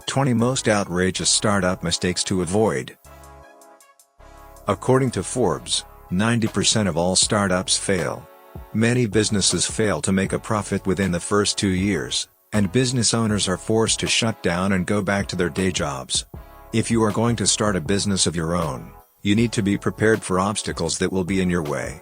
20 Most Outrageous Startup Mistakes to Avoid. According to Forbes, 90% of all startups fail. Many businesses fail to make a profit within the first 2 years, and business owners are forced to shut down and go back to their day jobs. If you are going to start a business of your own, you need to be prepared for obstacles that will be in your way.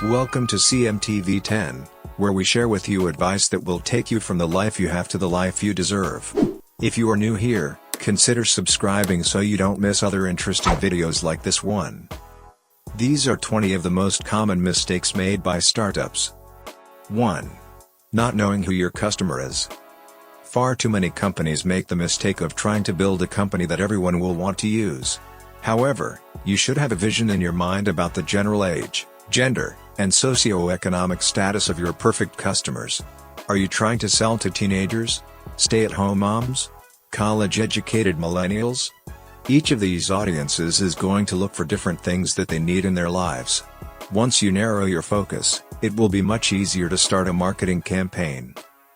Welcome to CMTVten, where we share with you advice that will take you from the life you have to the life you deserve. If you are new here, consider subscribing so you don't miss other interesting videos like this one. These are 20 of the most common mistakes made by startups. 1. Not knowing who your customer is. Far too many companies make the mistake of trying to build a company that everyone will want to use. However, you should have a vision in your mind about the general age, gender, and socio-economic status of your perfect customers. Are you trying to sell to teenagers, stay-at-home moms, college-educated millennials? Each of these audiences is going to look for different things that they need in their lives. Once you narrow your focus, it will be much easier to start a marketing campaign.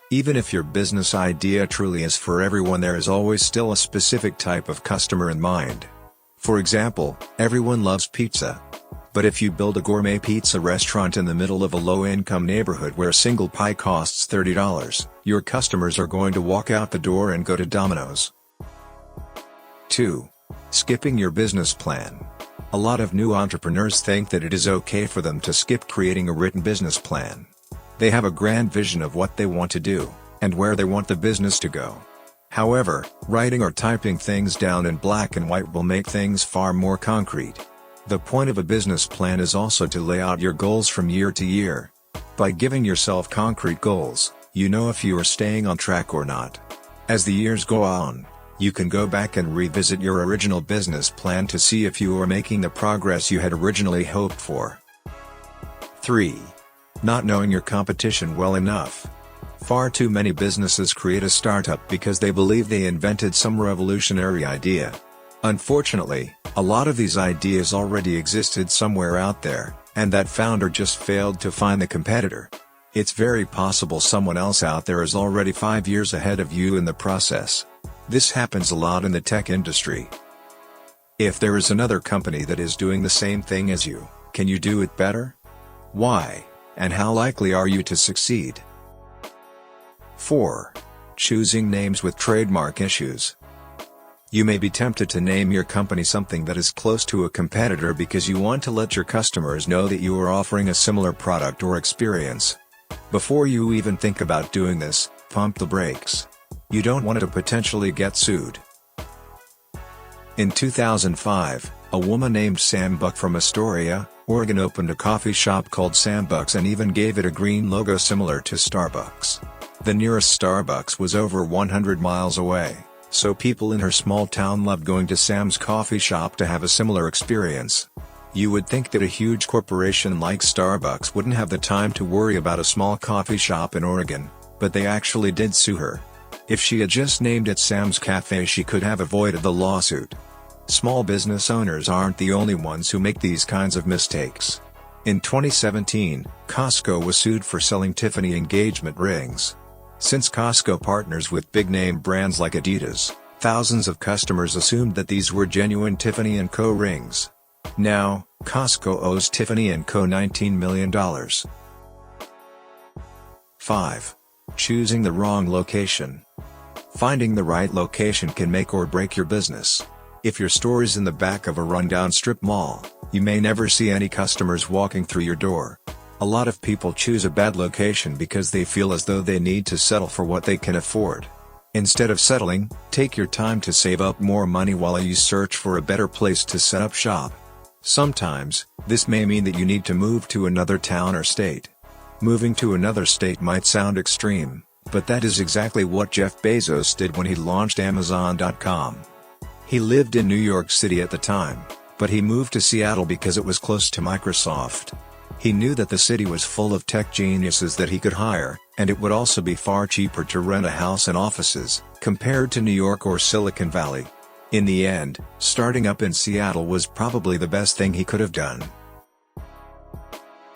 Even if your business idea truly is for everyone, there is always still a specific type of customer in mind. For example, everyone loves pizza. But if you build a gourmet pizza restaurant in the middle of a low-income neighborhood where a single pie costs $30, your customers are going to walk out the door and go to Domino's. 2. Skipping your business plan. A lot of new entrepreneurs think that it is okay for them to skip creating a written business plan. They have a grand vision of what they want to do, and where they want the business to go. However, writing or typing things down in black and white will make things far more concrete. The point of a business plan is also to lay out your goals from year to year. By giving yourself concrete goals, you know if you are staying on track or not. As the years go on, you can go back and revisit your original business plan to see if you are making the progress you had originally hoped for. 3. Not knowing your competition well enough. Far too many businesses create a startup because they believe they invented some revolutionary idea. Unfortunately, a lot of these ideas already existed somewhere out there, and that founder just failed to find the competitor. It's very possible someone else out there is already 5 years ahead of you in the process. This happens a lot in the tech industry. If there is another company that is doing the same thing as you, can you do it better? Why, and how likely are you to succeed? 4. Choosing names with trademark issues. You may be tempted to name your company something that is close to a competitor because you want to let your customers know that you are offering a similar product or experience. Before you even think about doing this, pump the brakes. You don't want to potentially get sued. In 2005, a woman named Sam Buck from Astoria, Oregon opened a coffee shop called Sam Buck's and even gave it a green logo similar to Starbucks. The nearest Starbucks was over 100 miles away. So people in her small town loved going to Sam's coffee shop to have a similar experience. You would think that a huge corporation like Starbucks wouldn't have the time to worry about a small coffee shop in Oregon, but they actually did sue her. If she had just named it Sam's Cafe, she could have avoided the lawsuit. Small business owners aren't the only ones who make these kinds of mistakes. In 2017, Costco was sued for selling Tiffany engagement rings. Since Costco partners with big-name brands like Adidas, thousands of customers assumed that these were genuine Tiffany & Co. rings. Now, Costco owes Tiffany & Co. $19 million. 5. Choosing the wrong location. Finding the right location can make or break your business. If your store is in the back of a rundown strip mall, you may never see any customers walking through your door. A lot of people choose a bad location because they feel as though they need to settle for what they can afford. Instead of settling, take your time to save up more money while you search for a better place to set up shop. Sometimes, this may mean that you need to move to another town or state. Moving to another state might sound extreme, but that is exactly what Jeff Bezos did when he launched Amazon.com. He lived in New York City at the time, but he moved to Seattle because it was close to Microsoft. He knew that the city was full of tech geniuses that he could hire, and it would also be far cheaper to rent a house and offices, compared to New York or Silicon Valley. In the end, starting up in Seattle was probably the best thing he could have done.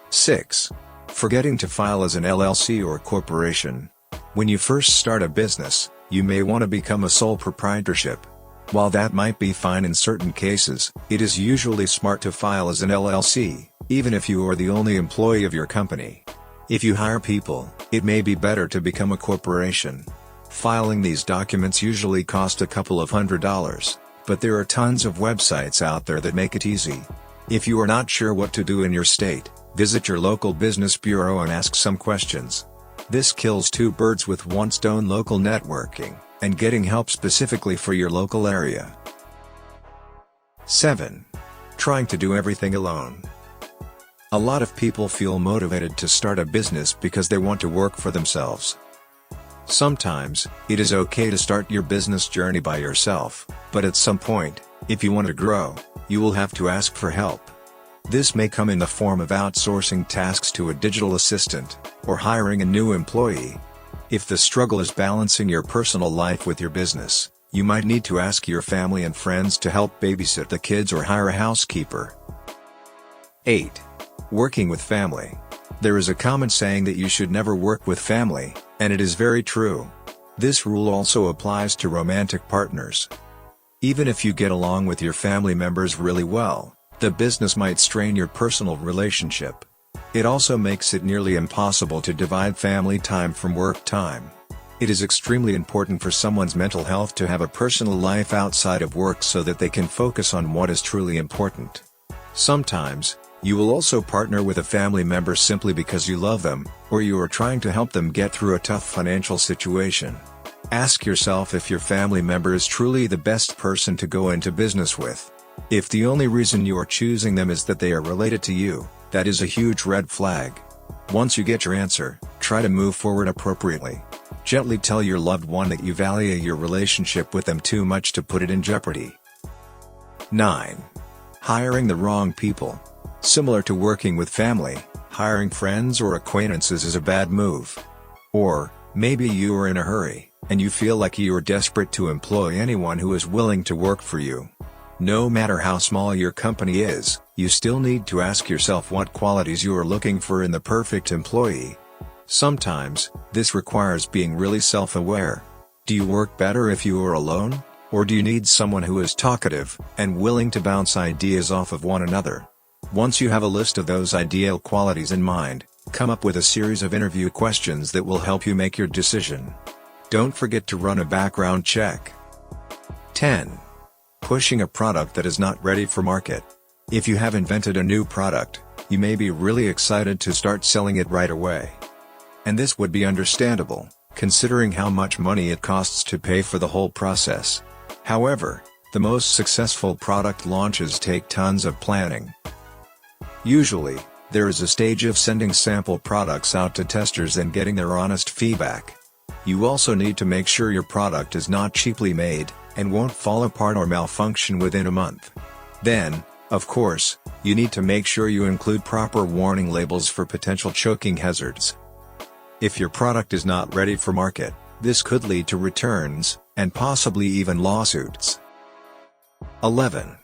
6. Forgetting to file as an LLC or corporation. When you first start a business, you may want to become a sole proprietorship. While that might be fine in certain cases, it is usually smart to file as an LLC, even if you are the only employee of your company. If you hire people, it may be better to become a corporation. Filing these documents usually cost a couple of $100s, but there are tons of websites out there that make it easy. If you are not sure what to do in your state, visit your local business bureau and ask some questions. This kills two birds with one stone: local networking, and getting help specifically for your local area. 7. Trying to do everything alone. A lot of people feel motivated to start a business because they want to work for themselves. Sometimes, it is okay to start your business journey by yourself, but at some point, if you want to grow, you will have to ask for help. This may come in the form of outsourcing tasks to a digital assistant, or hiring a new employee. If the struggle is balancing your personal life with your business, you might need to ask your family and friends to help babysit the kids or hire a housekeeper. 8. Working with family. There is a common saying that you should never work with family, and it is very true. This rule also applies to romantic partners. Even if you get along with your family members really well, the business might strain your personal relationship. It also makes it nearly impossible to divide family time from work time. It is extremely important for someone's mental health to have a personal life outside of work so that they can focus on what is truly important. Sometimes, you will also partner with a family member simply because you love them, or you are trying to help them get through a tough financial situation. Ask yourself if your family member is truly the best person to go into business with. If the only reason you are choosing them is that they are related to you, that is a huge red flag. Once you get your answer, try to move forward appropriately. Gently tell your loved one that you value your relationship with them too much to put it in jeopardy. 9. Hiring the wrong people. Similar to working with family, hiring friends or acquaintances is a bad move. Or, maybe you are in a hurry, and you feel like you are desperate to employ anyone who is willing to work for you. No matter how small your company is, you still need to ask yourself what qualities you are looking for in the perfect employee. Sometimes, this requires being really self-aware. Do you work better if you are alone? Or do you need someone who is talkative, and willing to bounce ideas off of one another? Once you have a list of those ideal qualities in mind, come up with a series of interview questions that will help you make your decision. Don't forget to run a background check. 10. Pushing a product that is not ready for market. If you have invented a new product, you may be really excited to start selling it right away. And this would be understandable, considering how much money it costs to pay for the whole process. However, the most successful product launches take tons of planning. Usually, there is a stage of sending sample products out to testers and getting their honest feedback. You also need to make sure your product is not cheaply made, and won't fall apart or malfunction within a month. Then, of course, you need to make sure you include proper warning labels for potential choking hazards. If your product is not ready for market, this could lead to returns, and possibly even lawsuits. 11.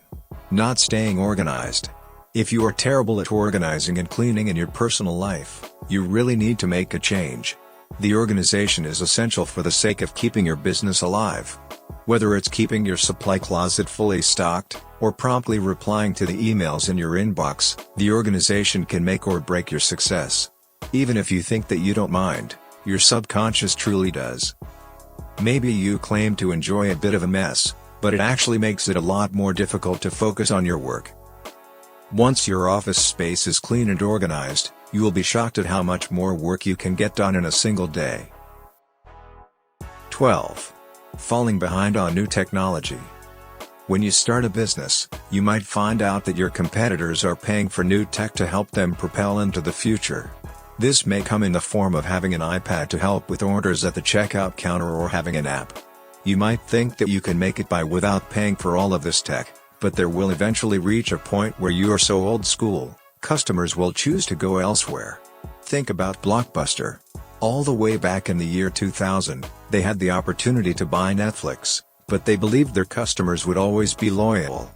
Not staying organized. If you are terrible at organizing and cleaning in your personal life, you really need to make a change. The organization is essential for the sake of keeping your business alive. Whether it's keeping your supply closet fully stocked, or promptly replying to the emails in your inbox, the organization can make or break your success. Even if you think that you don't mind, your subconscious truly does. Maybe you claim to enjoy a bit of a mess, but it actually makes it a lot more difficult to focus on your work. Once your office space is clean and organized, you will be shocked at how much more work you can get done in a single day. 12. Falling behind on new technology. When you start a business, you might find out that your competitors are paying for new tech to help them propel into the future. This may come in the form of having an iPad to help with orders at the checkout counter or having an app. You might think that you can make it by without paying for all of this tech, but there will eventually reach a point where you are so old school, customers will choose to go elsewhere. Think about Blockbuster. All the way back in the year 2000, they had the opportunity to buy Netflix, but they believed their customers would always be loyal.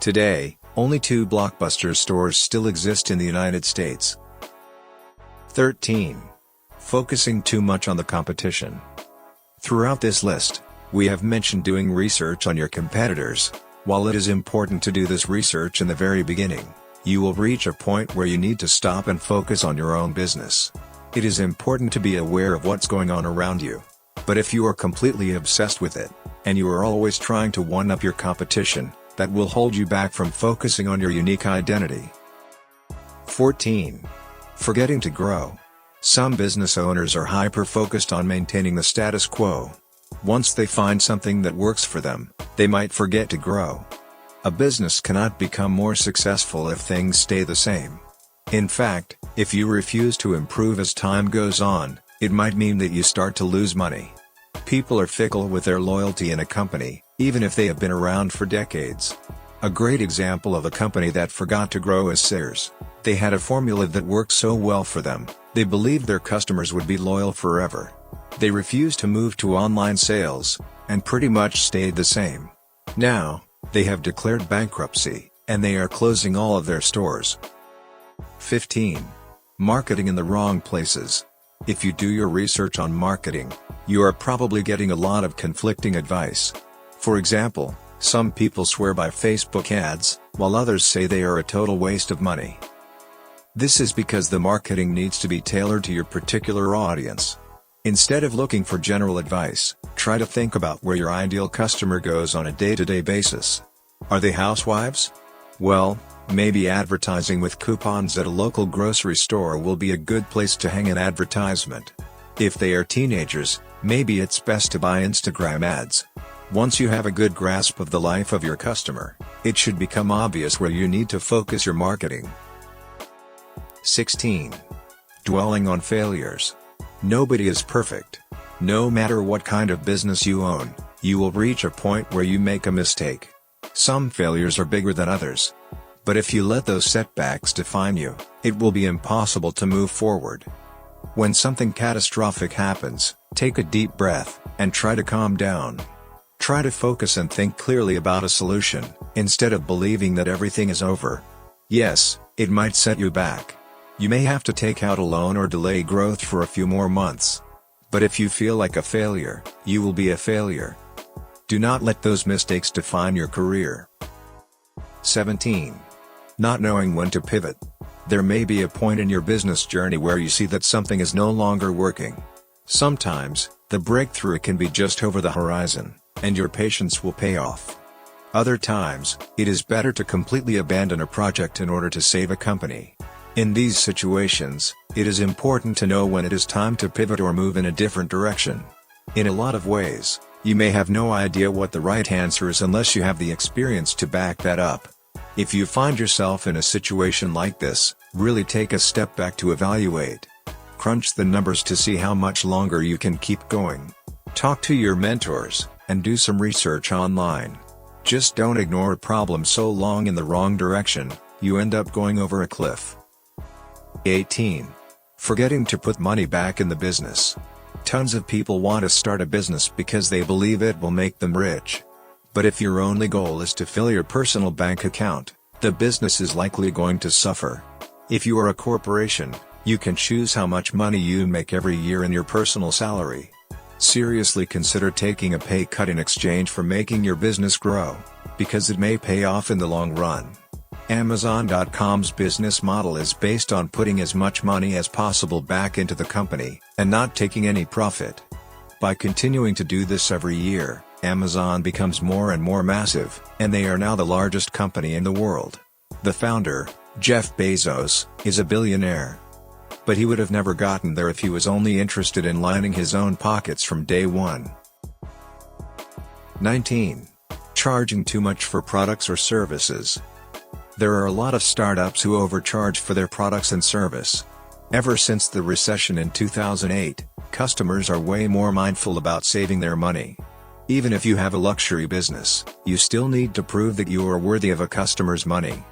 Today, Only 2 Blockbuster stores still exist in the United States. 13. Focusing too much on the competition. Throughout this list, we have mentioned doing research on your competitors. While it is important to do this research in the very beginning, you will reach a point where you need to stop and focus on your own business. It is important to be aware of what's going on around you. But if you are completely obsessed with it, and you are always trying to one-up your competition, that will hold you back from focusing on your unique identity. 14. Forgetting to grow. Some business owners are hyper-focused on maintaining the status quo. Once they find something that works for them, they might forget to grow. A business cannot become more successful if things stay the same. In fact, if you refuse to improve as time goes on, it might mean that you start to lose money. People are fickle with their loyalty in a company, even if they have been around for decades. A great example of a company that forgot to grow is Sears. They had a formula that worked so well for them, they believed their customers would be loyal forever. They refused to move to online sales, and pretty much stayed the same. Now, they have declared bankruptcy, and they are closing all of their stores. 15. Marketing in the wrong places. If you do your research on marketing, you are probably getting a lot of conflicting advice. For example, some people swear by Facebook ads, while others say they are a total waste of money. This is because the marketing needs to be tailored to your particular audience. Instead of looking for general advice, try to think about where your ideal customer goes on a day-to-day basis. Are they housewives? Well, maybe advertising with coupons at a local grocery store will be a good place to hang an advertisement. If they are teenagers, maybe it's best to buy Instagram ads. Once you have a good grasp of the life of your customer, it should become obvious where you need to focus your marketing. 16. Dwelling on failures. Nobody is perfect. No matter what kind of business you own, you will reach a point where you make a mistake. Some failures are bigger than others. But if you let those setbacks define you, it will be impossible to move forward. When something catastrophic happens, take a deep breath, and try to calm down. Try to focus and think clearly about a solution, instead of believing that everything is over. Yes, it might set you back. You may have to take out a loan or delay growth for a few more months. But if you feel like a failure, you will be a failure. Do not let those mistakes define your career. 17. Not knowing when to pivot. There may be a point in your business journey where you see that something is no longer working. Sometimes, the breakthrough can be just over the horizon, and your patience will pay off. Other times, it is better to completely abandon a project in order to save a company. In these situations, it is important to know when it is time to pivot or move in a different direction. In a lot of ways, you may have no idea what the right answer is unless you have the experience to back that up. If you find yourself in a situation like this, really take a step back to evaluate. Crunch the numbers to see how much longer you can keep going. Talk to your mentors, and do some research online. Just don't ignore a problem so long in the wrong direction, you end up going over a cliff. 18. Forgetting to put money back in the business. Tons of people want to start a business because they believe it will make them rich. But if your only goal is to fill your personal bank account, the business is likely going to suffer. If you are a corporation, you can choose how much money you make every year in your personal salary. Seriously consider taking a pay cut in exchange for making your business grow, because it may pay off in the long run. Amazon.com's business model is based on putting as much money as possible back into the company, and not taking any profit. By continuing to do this every year, Amazon becomes more and more massive, and they are now the largest company in the world. The founder, Jeff Bezos, is a billionaire. But he would have never gotten there if he was only interested in lining his own pockets from day one. 19. Charging too much for products or services. There are a lot of startups who overcharge for their products and service. Ever since the recession in 2008, customers are way more mindful about saving their money. Even if you have a luxury business, you still need to prove that you are worthy of a customer's money.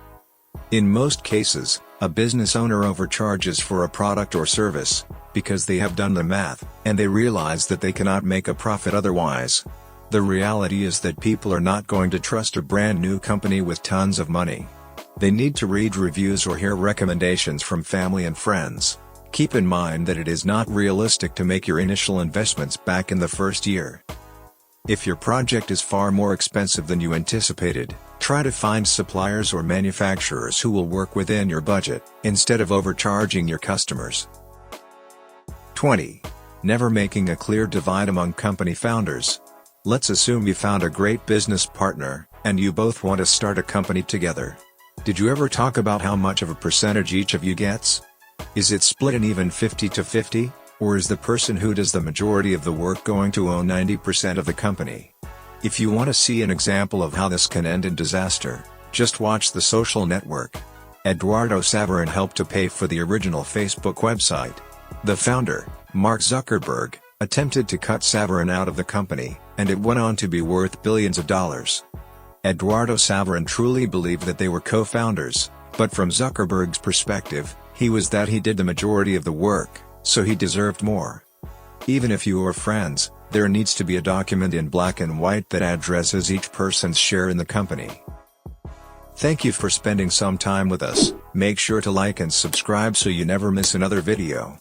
In most cases, a business owner overcharges for a product or service, because they have done the math, and they realize that they cannot make a profit otherwise. The reality is that people are not going to trust a brand new company with tons of money. They need to read reviews or hear recommendations from family and friends. Keep in mind that it is not realistic to make your initial investments back in the first year. If your project is far more expensive than you anticipated, try to find suppliers or manufacturers who will work within your budget, instead of overcharging your customers. 20. Never making a clear divide among company founders. Let's assume you found a great business partner, and you both want to start a company together. Did you ever talk about how much of a percentage each of you gets? Is it split an even 50-50, or is the person who does the majority of the work going to own 90% of the company? If you want to see an example of how this can end in disaster, just watch The Social Network. Eduardo Saverin helped to pay for the original Facebook website. The founder, Mark Zuckerberg, attempted to cut Saverin out of the company, and it went on to be worth billions of dollars. Eduardo Saverin truly believed that they were co-founders, but from Zuckerberg's perspective, he did the majority of the work, so he deserved more. Even if you are friends, there needs to be a document in black and white that addresses each person's share in the company. Thank you for spending some time with us. Make sure to like and subscribe so you never miss another video.